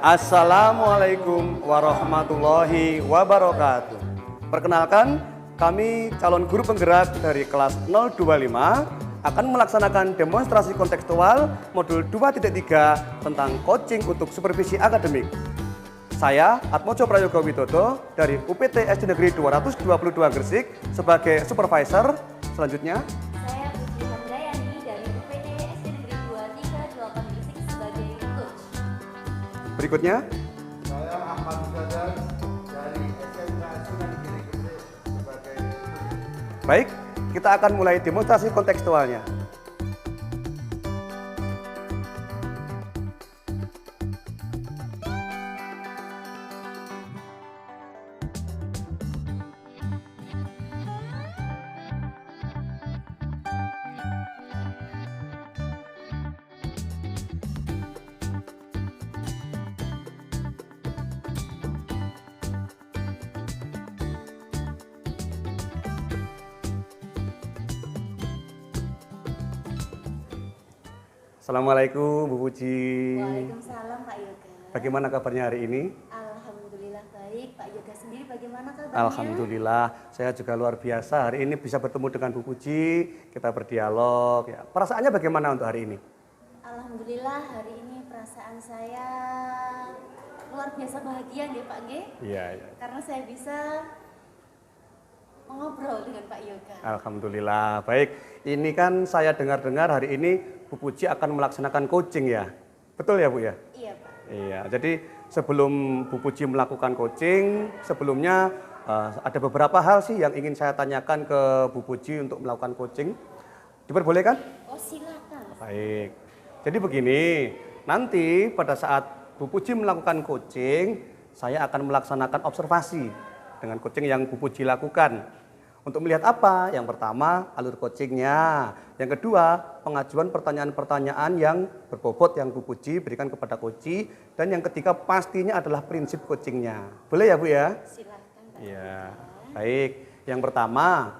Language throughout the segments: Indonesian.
Assalamualaikum warahmatullahi wabarakatuh. Perkenalkan, kami calon guru penggerak dari kelas 025 akan melaksanakan demonstrasi kontekstual modul 2.3 tentang coaching untuk supervisi akademik. Saya Atmojo Prayoga Widodo dari UPT SD Negeri 222 Gresik sebagai supervisor. Selanjutnya, saya Puji Handrayani dari UPT SD Negeri 238 Gresik sebagai coach. Berikutnya, Saya Ahmad Sadar dari SMK Sunan Giri Gresik sebagai baik, kita akan mulai demonstrasi kontekstualnya. Assalamualaikum Bu Puji. Waalaikumsalam Pak Yoga. Bagaimana kabarnya hari ini? Alhamdulillah baik. Pak Yoga sendiri bagaimana kabarnya? Alhamdulillah, saya juga luar biasa. Hari ini bisa bertemu dengan Bu Puji, kita berdialog. Ya. Perasaannya bagaimana untuk hari ini? Alhamdulillah hari ini perasaan saya luar biasa bahagia ya Pak G. Iya, iya. Karena saya bisa mengobrol dengan Pak Yoga. Alhamdulillah, baik. Ini kan saya dengar-dengar hari ini Bu Puji akan melaksanakan coaching ya? Betul ya Bu ya? Iya Pak. Iya, jadi sebelum Bu Puji melakukan coaching, sebelumnya ada beberapa hal sih yang ingin saya tanyakan ke Bu Puji untuk melakukan coaching. Diperbolehkan? Oh silakan. Baik, jadi begini, nanti pada saat Bu Puji melakukan coaching, saya akan melaksanakan observasi dengan coaching yang Bu Puji lakukan. Untuk melihat apa? Yang pertama, alur coachingnya. Yang kedua, pengajuan pertanyaan-pertanyaan yang berbobot yang Bu Puji berikan kepada coach. Dan yang ketiga, pastinya adalah prinsip coachingnya. Boleh ya Bu ya? Silakan Pak. Iya, baik. Yang pertama,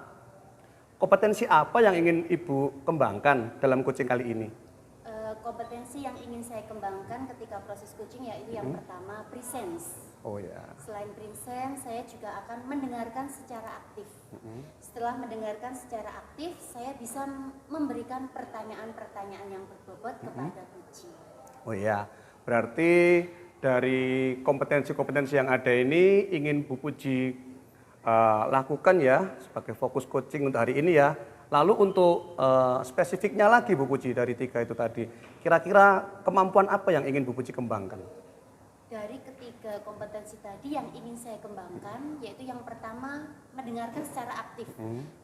kompetensi apa yang ingin Ibu kembangkan dalam coaching kali ini? Kompetensi yang ingin saya kembangkan ketika proses coaching yaitu yang pertama presence. Oh ya. Selain presence, saya juga akan mendengarkan secara aktif. Setelah mendengarkan secara aktif, saya bisa memberikan pertanyaan-pertanyaan yang berbobot kepada coach. Oh ya, berarti dari kompetensi-kompetensi yang ada ini ingin Bu Puji lakukan ya sebagai fokus coaching untuk hari ini ya. Lalu untuk spesifiknya lagi Bu Puji dari 3 itu tadi, kira-kira kemampuan apa yang ingin Bu Puji kembangkan? Dari ketiga kompetensi tadi yang ingin saya kembangkan, yaitu yang pertama mendengarkan secara aktif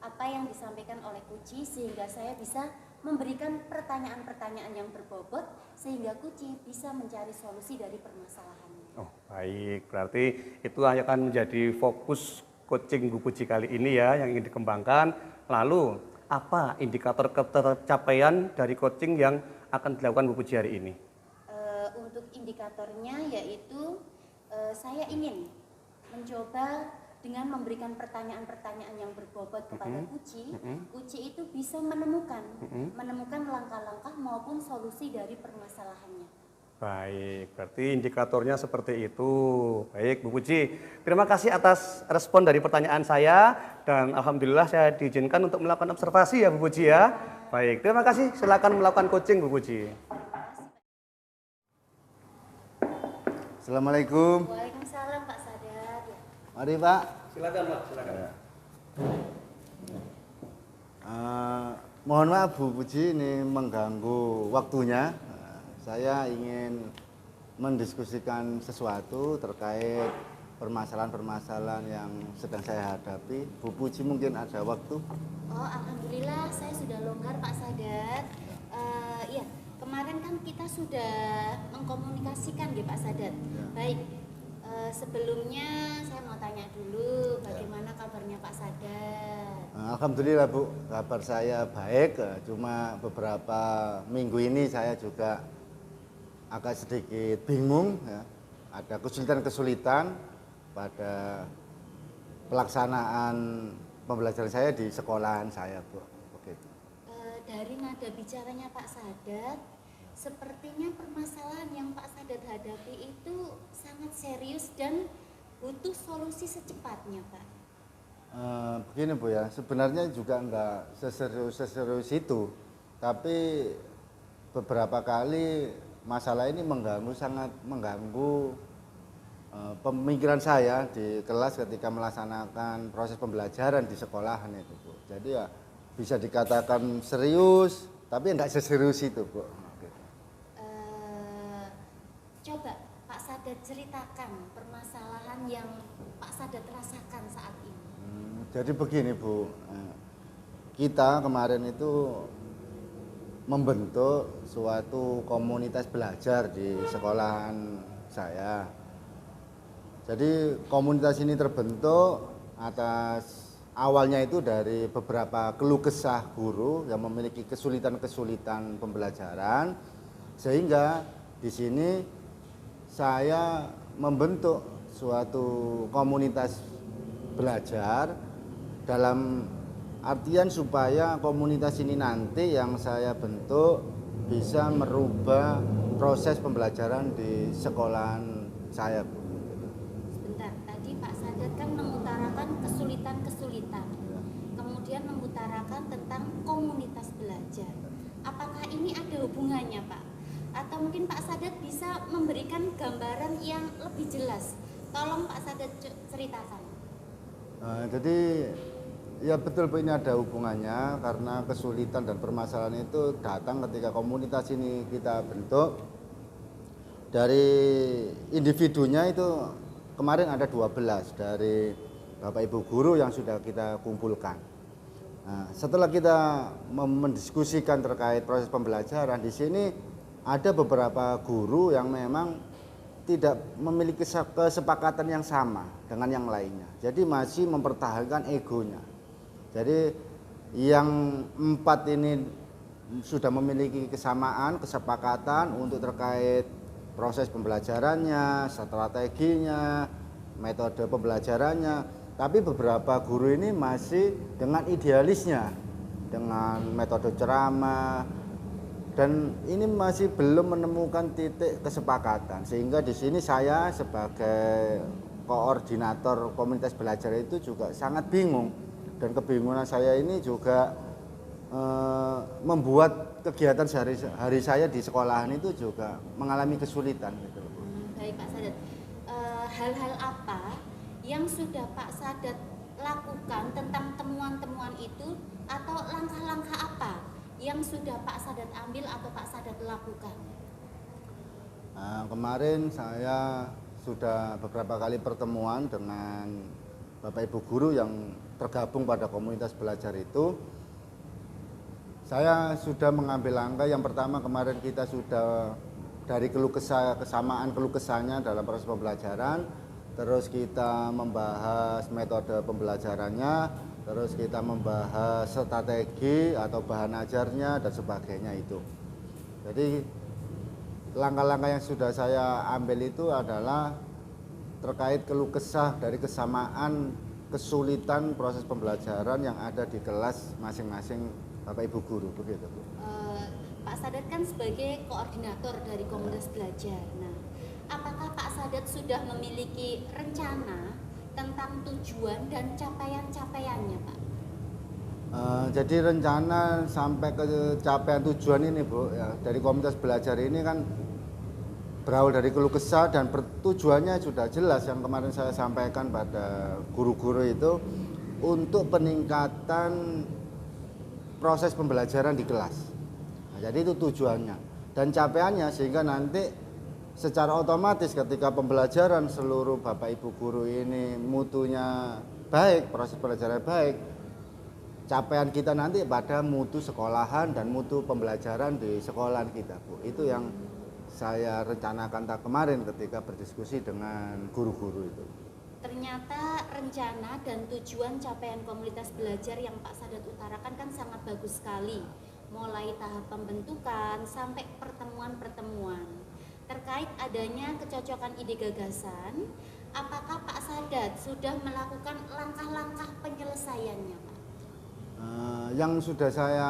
apa yang disampaikan oleh coach sehingga saya bisa memberikan pertanyaan-pertanyaan yang berbobot sehingga coach bisa mencari solusi dari permasalahannya. Oh baik, berarti itu akan menjadi fokus coaching Bu Puji kali ini ya yang ingin dikembangkan. Lalu apa indikator ketercapaian dari coaching yang akan dilakukan Bu Puji hari ini? Untuk indikatornya yaitu saya ingin mencoba dengan memberikan pertanyaan-pertanyaan yang berbobot kepada Kuci itu bisa menemukan langkah-langkah maupun solusi dari permasalahannya. Baik, berarti indikatornya seperti itu. Baik, Bu Puji. Terima kasih atas respon dari pertanyaan saya dan alhamdulillah saya diizinkan untuk melakukan observasi ya Bu Puji ya. Baik, terima kasih. Silakan melakukan coaching Bu Puji. Assalamualaikum. Waalaikumsalam Pak Sadar. Mari Pak. Silakan Pak, silakan. Mohon maaf Bu Puji ini mengganggu waktunya. Saya ingin mendiskusikan sesuatu terkait permasalahan-permasalahan yang sedang saya hadapi. Bu Puji mungkin ada waktu? Oh, alhamdulillah saya sudah longgar Pak Sadar. Iya, kemarin kan kita sudah mengkomunikasikan ya Pak Sadar. Baik, sebelumnya saya mau tanya dulu bagaimana kabarnya Pak Sadar? Alhamdulillah Bu, kabar saya baik. Cuma beberapa minggu ini saya juga agak sedikit bingung ya. Ada kesulitan-kesulitan pada pelaksanaan pembelajaran saya di sekolahan saya Bu. Begitu. Dari nada bicaranya Pak Sadat, Sepertinya permasalahan yang Pak Sadat hadapi itu sangat serius dan butuh solusi secepatnya, Pak. Begini Bu ya, sebenarnya juga enggak seserius itu, tapi beberapa kali masalah ini sangat mengganggu pemikiran saya di kelas ketika melaksanakan proses pembelajaran di sekolahan itu Bu. Jadi ya bisa dikatakan serius, tapi enggak seserius itu Bu. Coba Pak Sadat ceritakan permasalahan yang Pak Sadat rasakan saat ini. Jadi begini Bu, kita kemarin itu membentuk suatu komunitas belajar di sekolahan saya. Jadi komunitas ini terbentuk atas awalnya itu dari beberapa keluh kesah guru yang memiliki kesulitan-kesulitan pembelajaran, sehingga di sini saya membentuk suatu komunitas belajar dalam artian supaya komunitas ini nanti yang saya bentuk bisa merubah proses pembelajaran di sekolahan saya, Bu. Sebentar, tadi Pak Sadat kan mengutarakan kesulitan-kesulitan, kemudian mengutarakan tentang komunitas belajar. Apakah ini ada hubungannya, Pak? Atau mungkin Pak Sadat bisa memberikan gambaran yang lebih jelas? Tolong Pak Sadat ceritakan. Jadi ya betul Bu, ini ada hubungannya karena kesulitan dan permasalahan itu datang ketika komunitas ini kita bentuk. Dari individunya itu kemarin ada 12 dari Bapak Ibu guru yang sudah kita kumpulkan. Nah, setelah kita mendiskusikan terkait proses pembelajaran di sini, ada beberapa guru yang memang tidak memiliki kesepakatan yang sama dengan yang lainnya. Jadi masih mempertahankan egonya. Jadi yang 4 ini sudah memiliki kesamaan, kesepakatan untuk terkait proses pembelajarannya, strateginya, metode pembelajarannya. Tapi beberapa guru ini masih dengan idealisnya, dengan metode ceramah, dan ini masih belum menemukan titik kesepakatan. Sehingga di sini saya sebagai koordinator komunitas belajar itu juga sangat bingung, dan kebingungan saya ini juga membuat kegiatan sehari-hari saya di sekolahan itu juga mengalami kesulitan gitu. Baik Pak Sadat, hal-hal apa yang sudah Pak Sadat lakukan tentang temuan-temuan itu, atau langkah-langkah apa yang sudah Pak Sadat ambil atau Pak Sadat lakukan? Nah, kemarin saya sudah beberapa kali pertemuan dengan Bapak Ibu guru yang tergabung pada komunitas belajar itu. Saya sudah mengambil langkah. Yang pertama, kemarin kita sudah dari kesamaan keluh kesahnya dalam proses pembelajaran, terus kita membahas metode pembelajarannya, terus kita membahas strategi atau bahan ajarnya dan sebagainya itu. Jadi langkah-langkah yang sudah saya ambil itu adalah terkait keluh kesah dari kesamaan kesulitan proses pembelajaran yang ada di kelas masing-masing Bapak Ibu guru, begitu Bu. Pak Sadat kan sebagai koordinator dari komunitas belajar. Nah, apakah Pak Sadat sudah memiliki rencana tentang tujuan dan capaian-capaiannya, Pak? Jadi rencana sampai ke capaian tujuan ini Bu, ya, dari komunitas belajar ini kan berawal dari keluh kesah dan tujuannya sudah jelas yang kemarin saya sampaikan pada guru-guru itu untuk peningkatan proses pembelajaran di kelas. Nah, jadi itu tujuannya dan capaiannya, sehingga nanti secara otomatis ketika pembelajaran seluruh Bapak Ibu guru ini mutunya baik, proses pembelajaran baik, capaian kita nanti pada mutu sekolahan dan mutu pembelajaran di sekolahan kita, Bu. Itu yang saya rencanakan kemarin ketika berdiskusi dengan guru-guru itu. Ternyata rencana dan tujuan capaian komunitas belajar yang Pak Sadat utarakan kan sangat bagus sekali. Mulai tahap pembentukan sampai pertemuan-pertemuan. Terkait adanya kecocokan ide gagasan, apakah Pak Sadat sudah melakukan langkah-langkah penyelesaiannya, Pak? Yang sudah saya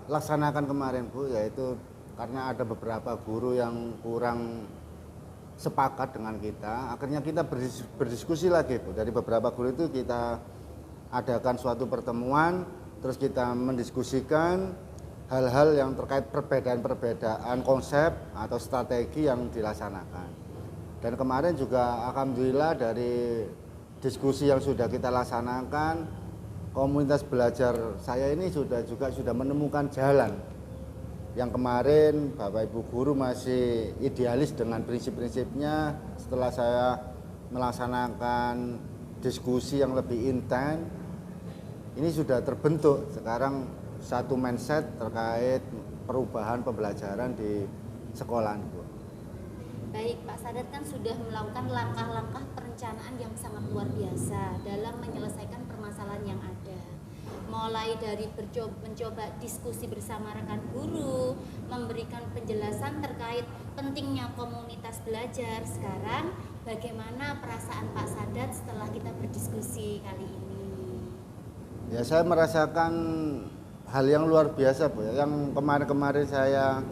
laksanakan kemarin Bu, yaitu karena ada beberapa guru yang kurang sepakat dengan kita, akhirnya kita berdiskusi lagi Bu. Dari beberapa guru itu kita adakan suatu pertemuan, terus kita mendiskusikan hal-hal yang terkait perbedaan-perbedaan konsep atau strategi yang dilaksanakan. Dan kemarin juga alhamdulillah dari diskusi yang sudah kita laksanakan, komunitas belajar saya ini sudah menemukan jalan. Yang kemarin Bapak Ibu guru masih idealis dengan prinsip-prinsipnya, setelah saya melaksanakan diskusi yang lebih intens, ini sudah terbentuk sekarang satu mindset terkait perubahan pembelajaran di sekolah. Baik, Pak Sadat kan sudah melakukan langkah-langkah perencanaan yang sangat luar biasa dalam menyelesaikan permasalahan yang ada. Mulai dari mencoba diskusi bersama rekan guru, memberikan penjelasan terkait pentingnya komunitas belajar. Sekarang bagaimana perasaan Pak Sadat setelah kita berdiskusi kali ini? Ya, saya merasakan hal yang luar biasa Bu. Yang kemarin-kemarin saya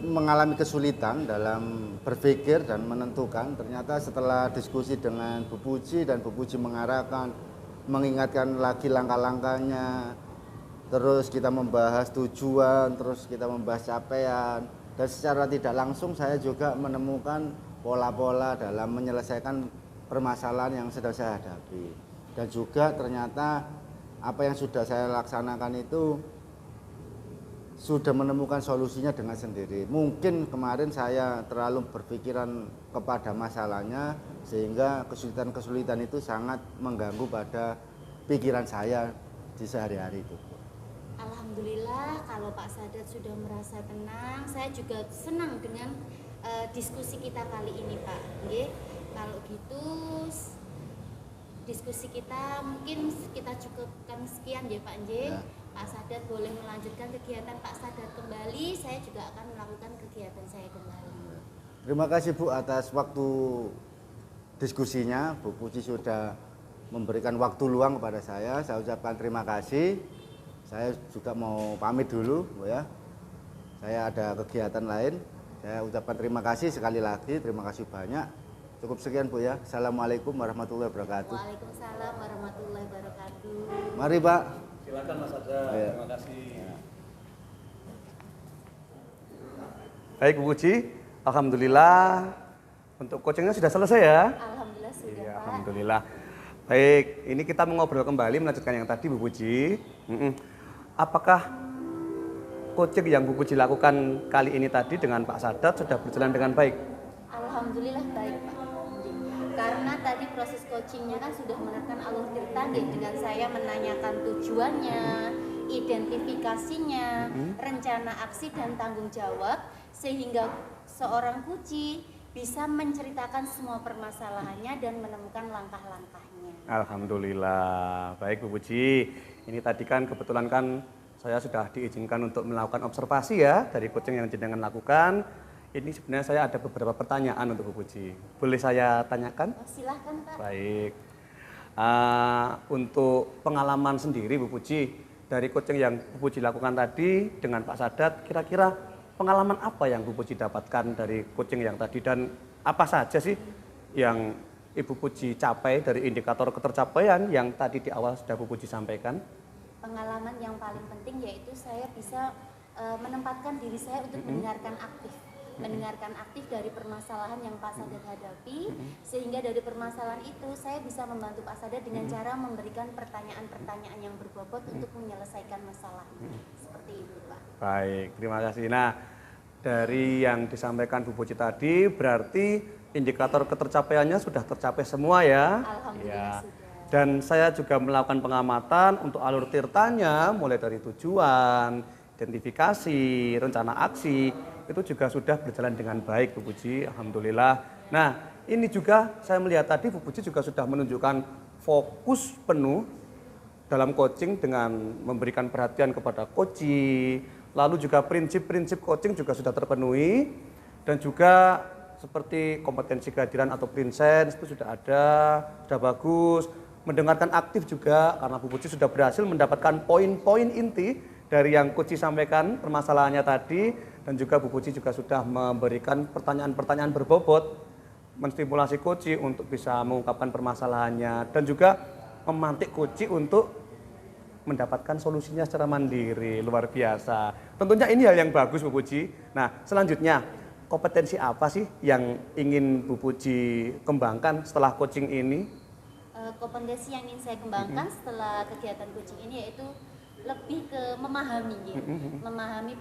mengalami kesulitan dalam berpikir dan menentukan, ternyata setelah diskusi dengan Bu Puji dan Bu Puji mengingatkan lagi langkah-langkahnya, terus kita membahas tujuan, terus kita membahas capaian, dan secara tidak langsung saya juga menemukan pola-pola dalam menyelesaikan permasalahan yang sedang saya hadapi. Dan juga ternyata apa yang sudah saya laksanakan itu sudah menemukan solusinya dengan sendiri. Mungkin kemarin saya terlalu berpikiran kepada masalahnya sehingga kesulitan-kesulitan itu sangat mengganggu pada pikiran saya di sehari-hari itu. Alhamdulillah kalau Pak Sadat sudah merasa tenang, saya juga senang dengan diskusi kita kali ini Pak. Oke, kalau gitu diskusi kita mungkin kita cukupkan sekian ya Pak Nje. Ya. Pak Sadat boleh melanjutkan kegiatan Pak Sadat kembali, saya juga akan melakukan kegiatan saya kembali. Terima kasih Bu atas waktu diskusinya. Bu Puji sudah memberikan waktu luang kepada saya ucapkan terima kasih. Saya juga mau pamit dulu Bu ya. Saya ada kegiatan lain. Saya ucapkan terima kasih sekali lagi, terima kasih banyak. Cukup sekian Bu ya. Assalamualaikum warahmatullahi wabarakatuh. Waalaikumsalam warahmatullahi wabarakatuh. Mari Pak. Silakan Mas Sadat, ya. Terima kasih. Baik Bu Puji, alhamdulillah untuk coachingnya sudah selesai ya. Alhamdulillah sudah Iya, Pak. alhamdulillah. Baik, ini kita mengobrol kembali melanjutkan yang tadi Bu Puji. Apakah coaching yang Bu Puji lakukan kali ini tadi dengan Pak Sadat sudah berjalan dengan baik? Alhamdulillah baik Pak. Karena tadi proses coachingnya kan sudah menerapkan alur tirta dengan saya menanyakan tujuannya, identifikasinya, rencana aksi dan tanggung jawab, sehingga seorang Puji bisa menceritakan semua permasalahannya dan menemukan langkah-langkahnya. Alhamdulillah, baik Bu Puji. Ini tadi kan kebetulan kan saya sudah diizinkan untuk melakukan observasi ya dari coaching yang jenengan lakukan. Ini sebenarnya saya ada beberapa pertanyaan untuk Bu Puji. Boleh saya tanyakan? Oh, silahkan Pak. Baik. Untuk pengalaman sendiri Bu Puji, dari coaching yang Bu Puji lakukan tadi dengan Pak Sadat, kira-kira pengalaman apa yang Bu Puji dapatkan dari coaching yang tadi dan apa saja sih yang Ibu Puji capai dari indikator ketercapaian yang tadi di awal sudah Bu Puji sampaikan? Pengalaman yang paling penting yaitu saya bisa menempatkan diri saya untuk mendengarkan aktif dari permasalahan yang Pak Sadat hadapi, sehingga dari permasalahan itu saya bisa membantu Pak Sadat dengan cara memberikan pertanyaan-pertanyaan yang berbobot untuk menyelesaikan masalah. Seperti itu Pak. Baik, terima kasih. Nah, dari yang disampaikan Bu Puji tadi berarti indikator ketercapaiannya sudah tercapai semua ya? Alhamdulillah sudah. Dan saya juga melakukan pengamatan untuk alur tirtanya mulai dari tujuan, identifikasi, rencana aksi, itu juga sudah berjalan dengan baik Bu Puji, alhamdulillah. Nah, ini juga saya melihat tadi Bu Puji juga sudah menunjukkan fokus penuh dalam coaching dengan memberikan perhatian kepada coaching, lalu juga prinsip-prinsip coaching juga sudah terpenuhi, dan juga seperti kompetensi kehadiran atau prinsip itu sudah ada, sudah bagus. Mendengarkan aktif juga karena Bu Puji sudah berhasil mendapatkan poin-poin inti dari yang Puji sampaikan permasalahannya tadi, dan juga Bu Puji juga sudah memberikan pertanyaan-pertanyaan berbobot, menstimulasi Puji untuk bisa mengungkapkan permasalahannya, dan juga memantik Puji untuk mendapatkan solusinya secara mandiri. Luar biasa. Tentunya ini hal yang bagus Bu Puji. Nah, selanjutnya kompetensi apa sih yang ingin Bu Puji kembangkan setelah coaching ini? Kompetensi yang ingin saya kembangkan setelah kegiatan coaching ini yaitu lebih ke memahami ya. Memahami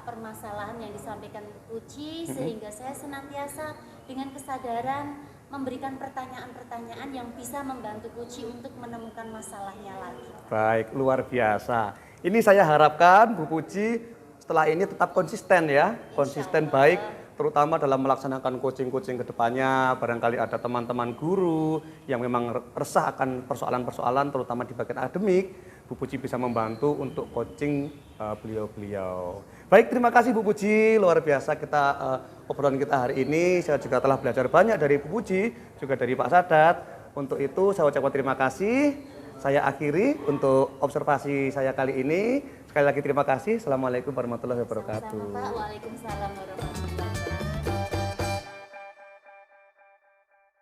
permasalahan yang disampaikan Puji, sehingga saya senantiasa dengan kesadaran memberikan pertanyaan-pertanyaan yang bisa membantu Puji untuk menemukan masalahnya lagi. Baik, luar biasa. Ini saya harapkan Bu Puji setelah ini tetap konsisten ya, konsisten baik, terutama dalam melaksanakan coaching-coaching ke depannya. Barangkali ada teman-teman guru yang memang resah akan persoalan-persoalan terutama di bagian akademik, Bu Puji bisa membantu untuk coaching beliau-beliau. Baik, terima kasih Bu Puji, luar biasa obrolan kita hari ini. Saya juga telah belajar banyak dari Bu Puji, juga dari Pak Sadat. Untuk itu saya ucapkan terima kasih. Saya akhiri untuk observasi saya kali ini. Sekali lagi terima kasih. Assalamualaikum warahmatullahi wabarakatuh. Sama-sama Pak, waalaikumsalam warahmatullahi wabarakatuh.